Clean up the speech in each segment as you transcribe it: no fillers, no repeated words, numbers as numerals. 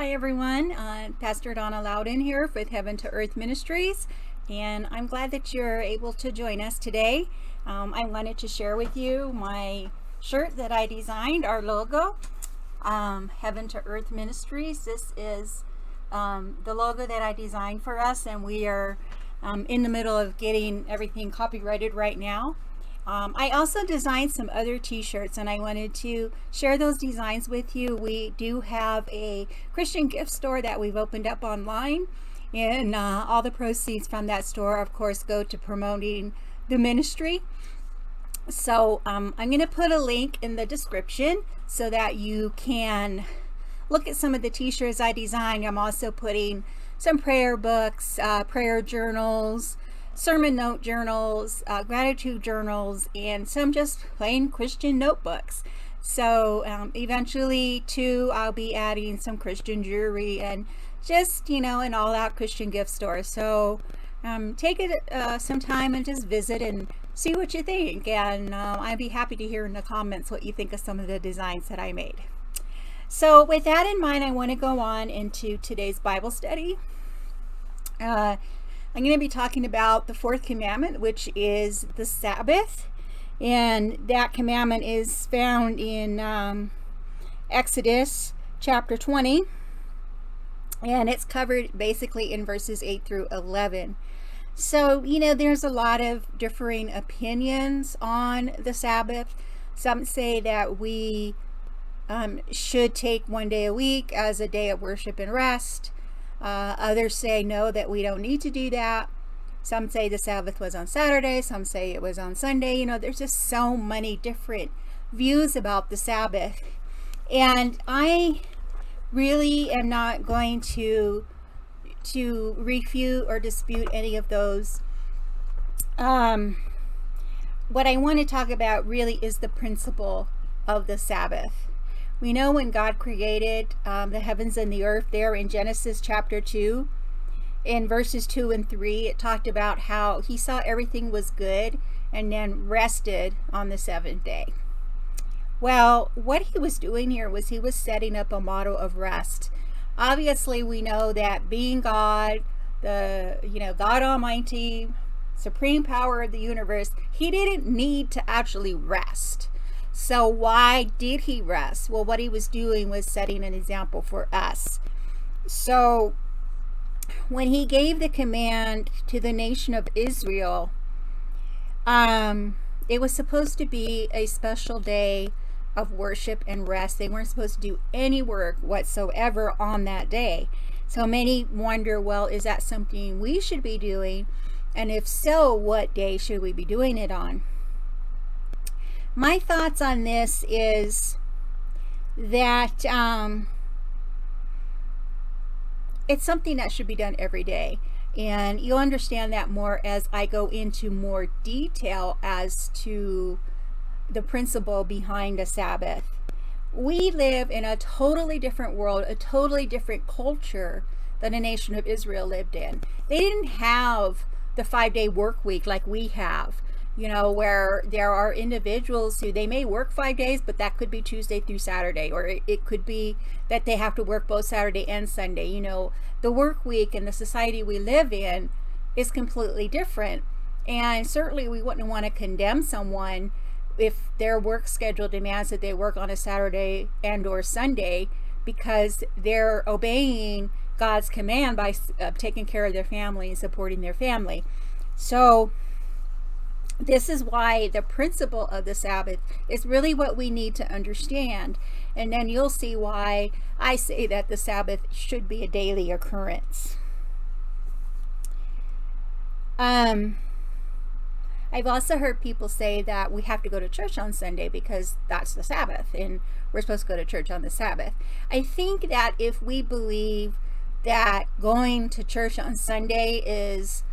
Hi everyone, Pastor Donna Loudon here with Heaven to Earth Ministries, and I'm glad that you're able to join us today. I wanted to share with you my shirt that I designed, our logo, Heaven to Earth Ministries. This is the logo that I designed for us, and we are in the middle of getting everything copyrighted right now. I also designed some other t-shirts, and I wanted to share those designs with you. We do have a Christian gift store that we've opened up online, and all the proceeds from that store, of course, go to promoting the ministry. So I'm going to put a link in the description so that you can look at some of the t-shirts I designed. I'm also putting some prayer books, prayer journals, sermon note journals, gratitude journals, and some just plain Christian notebooks. So eventually too, I'll be adding some Christian jewelry and just, an all-out Christian gift store. So take it some time and just visit and see what you think. And I'd be happy to hear in the comments what you think of some of the designs that I made. So with that in mind, I want to go on into today's Bible study. I'm going to be talking about the fourth commandment, which is the Sabbath. And that commandment is found in Exodus chapter 20. And it's covered basically in verses 8 through 11. So, there's a lot of differing opinions on the Sabbath. Some say that we should take one day a week as a day of worship and rest. Others say no, that we don't need to do that. Some say the Sabbath was on Saturday. Some say it was on Sunday. There's just so many different views about the Sabbath. And I really am not going to refute or dispute any of those. What I want to talk about really is the principle of the Sabbath. We know when God created the heavens and the earth, there in Genesis chapter 2, in verses 2 and 3, it talked about how he saw everything was good and then rested on the seventh day. Well, what he was doing here was he was setting up a model of rest. Obviously, we know that being God, God Almighty, supreme power of the universe, he didn't need to actually rest. So why did he rest? Well, what he was doing was setting an example for us. So when he gave the command to the nation of Israel, it was supposed to be a special day of worship and rest. They weren't supposed to do any work whatsoever on that day. So many wonder, well, is that something we should be doing? And if so, what day should we be doing it on? My thoughts on this is that it's something that should be done every day. And you'll understand that more as I go into more detail as to the principle behind the Sabbath. We live in a totally different world, a totally different culture than the nation of Israel lived in. They didn't have the 5-day work week like we have. Where there are individuals who they may work 5 days, but that could be Tuesday through Saturday, or it could be that they have to work both Saturday and Sunday. The work week and the society we live in is completely different. And certainly we wouldn't want to condemn someone if their work schedule demands that they work on a Saturday and or Sunday, because they're obeying God's command by taking care of their family and supporting their family. So this is why the principle of the Sabbath is really what we need to understand. And then you'll see why I say that the Sabbath should be a daily occurrence. I've also heard people say that we have to go to church on Sunday because that's the Sabbath and we're supposed to go to church on the Sabbath. I think that if we believe that going to church on Sunday is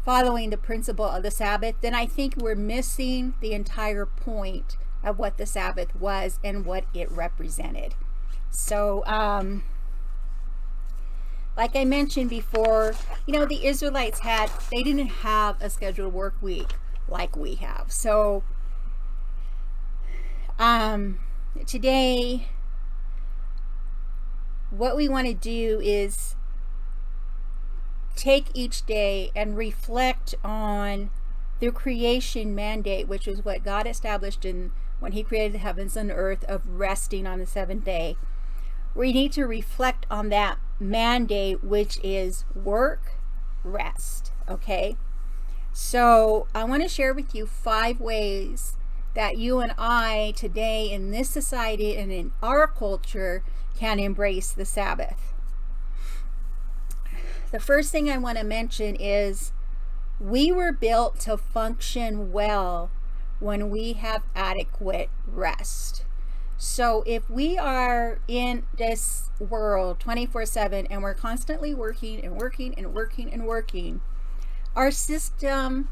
following the principle of the Sabbath, then I think we're missing the entire point of what the Sabbath was and what it represented. So, like I mentioned before, the Israelites they didn't have a scheduled work week like we have. So, today what we want to do is take each day and reflect on the creation mandate, which is what God established when he created the heavens and earth, of resting on the seventh day. We need to reflect on that mandate, which is work, rest. Okay, so I want to share with you 5 ways that you and I today in this society and in our culture can embrace the Sabbath. The first thing I want to mention is we were built to function well when we have adequate rest. So if we are in this world 24/7 and we're constantly working and working and working and working, our system,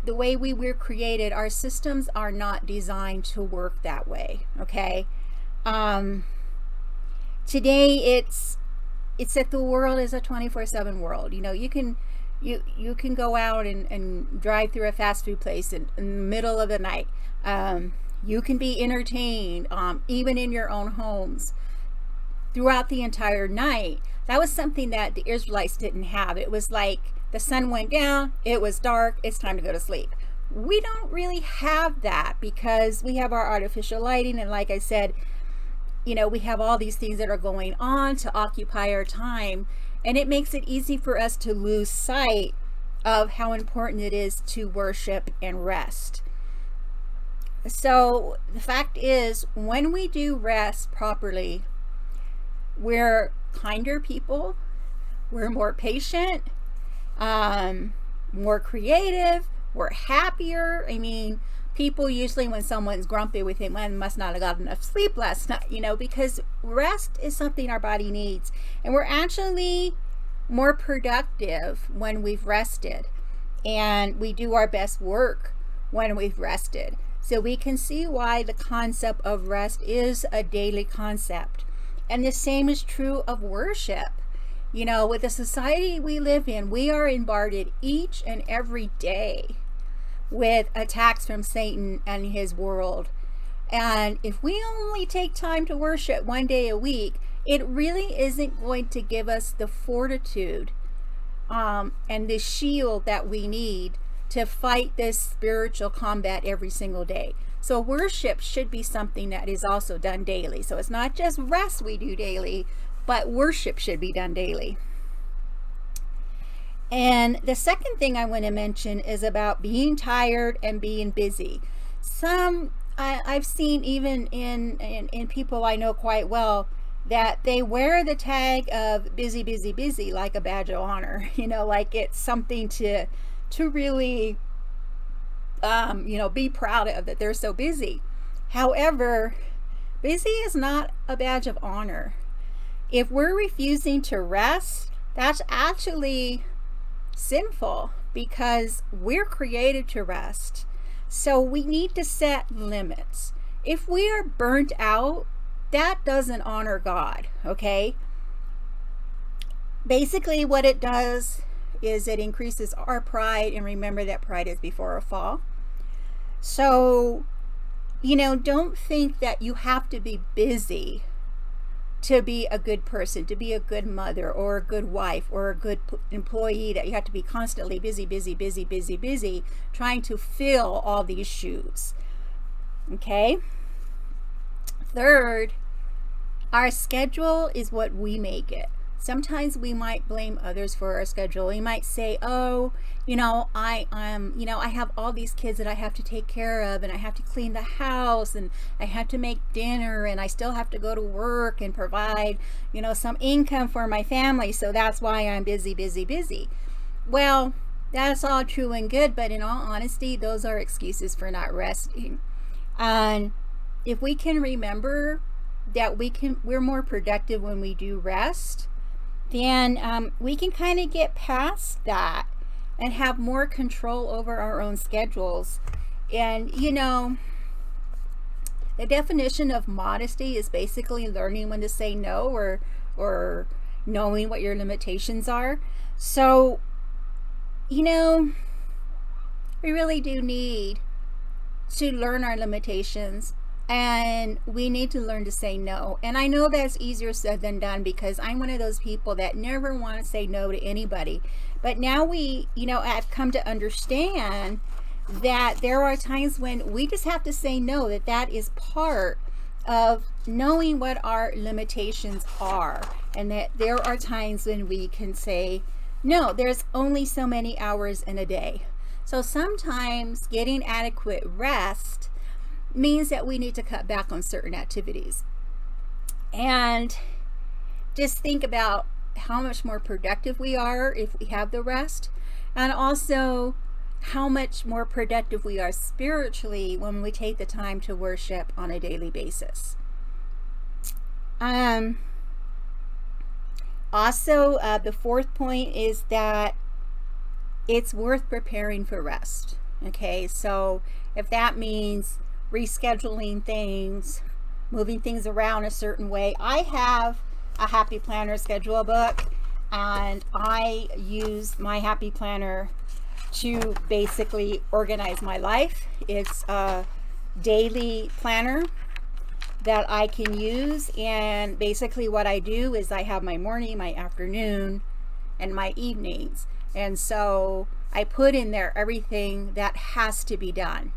the way we were created, our systems are not designed to work that way. Okay. Today it's that the world is a 24/7 world. You know, you can go out and drive through a fast food place in the middle of the night. You can be entertained even in your own homes throughout the entire night. That was something that the Israelites didn't have. It was like the sun went down, it was dark, it's time to go to sleep. We don't really have that because we have our artificial lighting, and like I said, you know, we have all these things that are going on to occupy our time, and it makes it easy for us to lose sight of how important it is to worship and rest. So the fact is, when we do rest properly, we're kinder people, we're more patient, more creative, we're happier. I mean, people usually, when someone's grumpy with him, man, must not have got enough sleep last night, you know, because rest is something our body needs. And we're actually more productive when we've rested, and we do our best work when we've rested. So we can see why the concept of rest is a daily concept. And the same is true of worship. You know, with the society we live in, we are bombarded each and every day with attacks from Satan and his world. And if we only take time to worship one day a week, it really isn't going to give us the fortitude and the shield that we need to fight this spiritual combat every single day. So worship should be something that is also done daily. So it's not just rest we do daily, but worship should be done daily. And the second thing I want to mention is about being tired and being busy. I've seen even in people I know quite well that they wear the tag of busy, busy, busy like a badge of honor. You know, like it's something to really, you know, be proud of, that they're so busy. However, busy is not a badge of honor. If we're refusing to rest, that's actually sinful because we're created to rest. So we need to set limits. If we are burnt out, that doesn't honor God, okay? Basically what it does is it increases our pride, and remember that pride is before a fall. So, you know, don't think that you have to be busy to be a good person, to be a good mother or a good wife or a good employee, that you have to be constantly busy, busy, busy, busy, busy, trying to fill all these shoes. Okay? Third, our schedule is what we make it. Sometimes we might blame others for our schedule. We might say, oh, you know, I have all these kids that I have to take care of, and I have to clean the house, and I have to make dinner, and I still have to go to work and provide, you know, some income for my family. So that's why I'm busy, busy, busy. Well, that's all true and good, but in all honesty, those are excuses for not resting. And if we can remember that we're more productive when we do rest, then we can kind of get past that and have more control over our own schedules. And you know, the definition of modesty is basically learning when to say no, or knowing what your limitations are. So, you know, we really do need to learn our limitations And we need to learn to say no. And I know that's easier said than done, because I'm one of those people that never want to say no to anybody. But now I've come to understand that there are times when we just have to say no, that is part of knowing what our limitations are, and that there are times when we can say no. There's only so many hours in a day. So sometimes getting adequate rest means that we need to cut back on certain activities. And just think about how much more productive we are if we have the rest, and also how much more productive we are spiritually when we take the time to worship on a daily basis. Also, the fourth point is that it's worth preparing for rest. Okay, so if that means rescheduling things, moving things around a certain way. I have a Happy Planner schedule book, and I use my Happy Planner to basically organize my life. It's a daily planner that I can use, and basically what I do is I have my morning, my afternoon, and my evenings, and so I put in there everything that has to be done,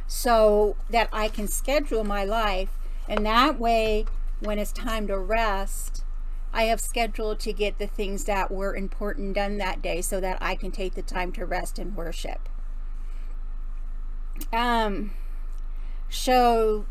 so that I can schedule my life, and that way when it's time to rest, I have scheduled to get the things that were important done that day, so that I can take the time to rest and worship. So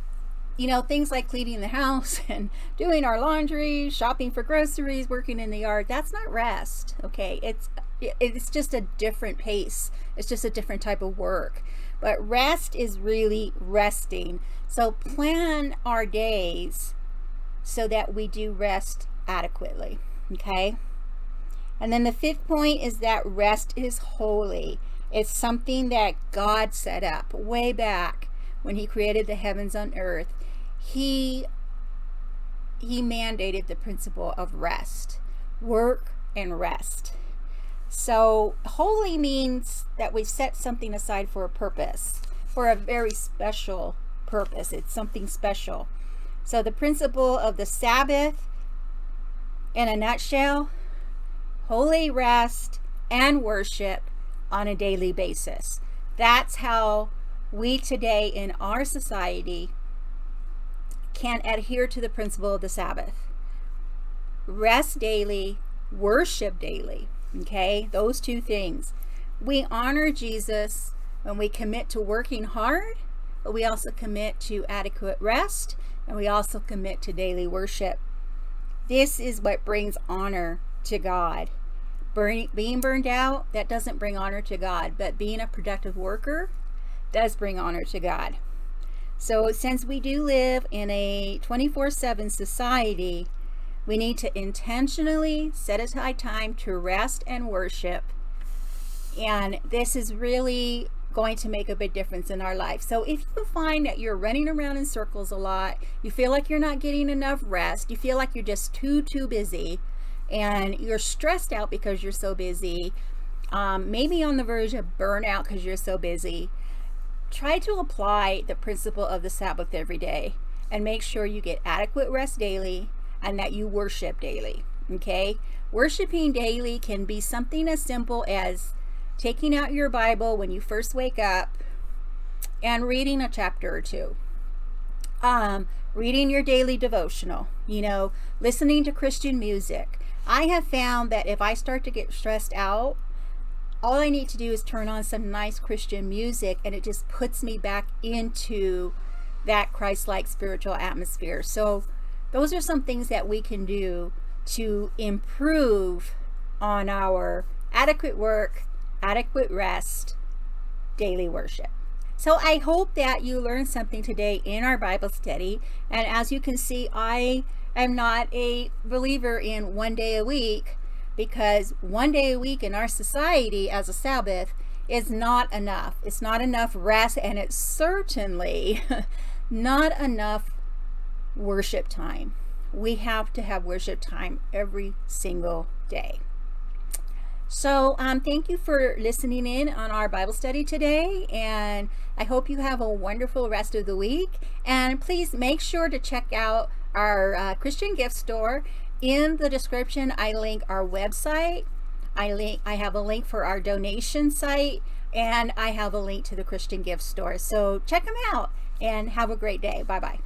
things like cleaning the house and doing our laundry, shopping for groceries, working in the yard, that's not rest. Okay, it's just a different pace. It's just a different type of work. But rest is really resting. So plan our days so that we do rest adequately. Okay? And then the fifth point is that rest is holy. It's something that God set up way back when He created the heavens and earth. He mandated the principle of rest, work and rest. So holy means that we set something aside for a purpose, for a very special purpose. It's something special. So the principle of the Sabbath, in a nutshell, holy rest and worship on a daily basis. That's how we today in our society can adhere to the principle of the Sabbath. Rest daily, worship daily. Okay, those two things. We honor Jesus when we commit to working hard, but we also commit to adequate rest, and we also commit to daily worship. This is what brings honor to God. Being burned out, that doesn't bring honor to God, but being a productive worker does bring honor to God. So since we do live in a 24/7 society, we need to intentionally set aside time to rest and worship. And this is really going to make a big difference in our life. So if you find that you're running around in circles a lot, you feel like you're not getting enough rest, you feel like you're just too busy, and you're stressed out because you're so busy, maybe on the verge of burnout because you're so busy, try to apply the principle of the Sabbath every day and make sure you get adequate rest daily and that you worship daily. Okay? Worshiping daily can be something as simple as taking out your Bible when you first wake up and reading a chapter or two. Reading your daily devotional, listening to Christian music. I have found that if I start to get stressed out, all I need to do is turn on some nice Christian music, and it just puts me back into that Christ-like spiritual atmosphere. So those are some things that we can do to improve on our adequate work, adequate rest, daily worship. So I hope that you learned something today in our Bible study. And as you can see, I am not a believer in one day a week, because one day a week in our society as a Sabbath is not enough. It's not enough rest, and it's certainly not enough worship time. We have to have worship time every single day. So thank you for listening in on our Bible study today, and I hope you have a wonderful rest of the week. And please make sure to check out our Christian gift store. In the description, I link our website. I have a link for our donation site, and I have a link to the Christian gift store. So check them out and have a great day. Bye-bye.